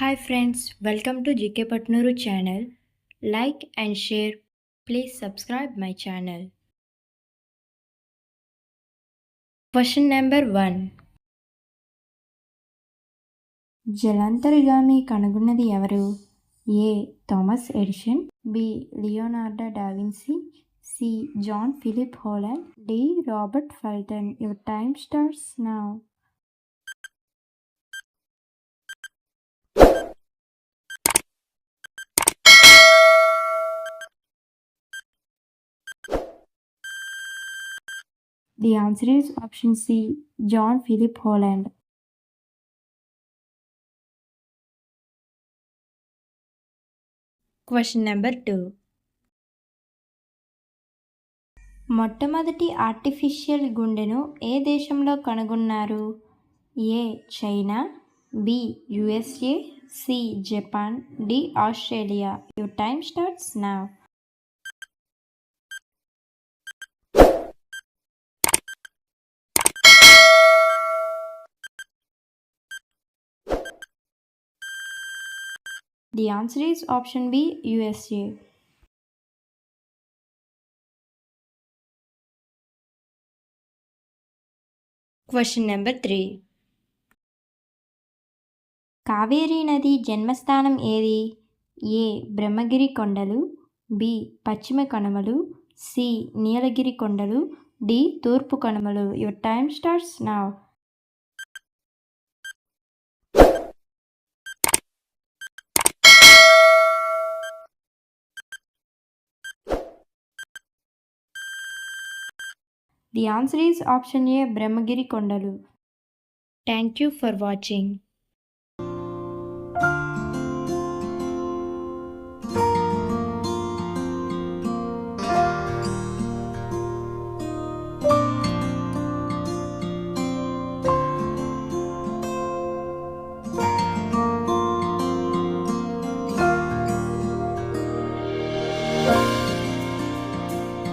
Hi friends, welcome to GK Patnuru channel. Like and share. Please subscribe my channel. Question number 1. జలాంతర్గామి కనుగొన్నది ఎవరు? A. Thomas Edison, B. Leonardo da Vinci, C. John Philip Holland, D. Robert Fulton. Your time starts now. The answer is option C. John Philip Holland. Question number 2. మొట్టమొదటి artificial గుండెను ఏ దేశంలో కనుగొన్నారు? A. China, B. USA, C. Japan, D. Australia. Your time starts now. The answer is option B. USA. Question number 3. Kaveri నది జన్మస్థానం ఏది? ఏ. బ్రహ్మగిరి కొండలు, B. పశ్చిమ కనుమలు, సి. నీలగిరి కొండలు, డి. తూర్పు కనుమలు. Your time starts now. The answer is option A. Brahmagiri కొండలు. Thank you for watching.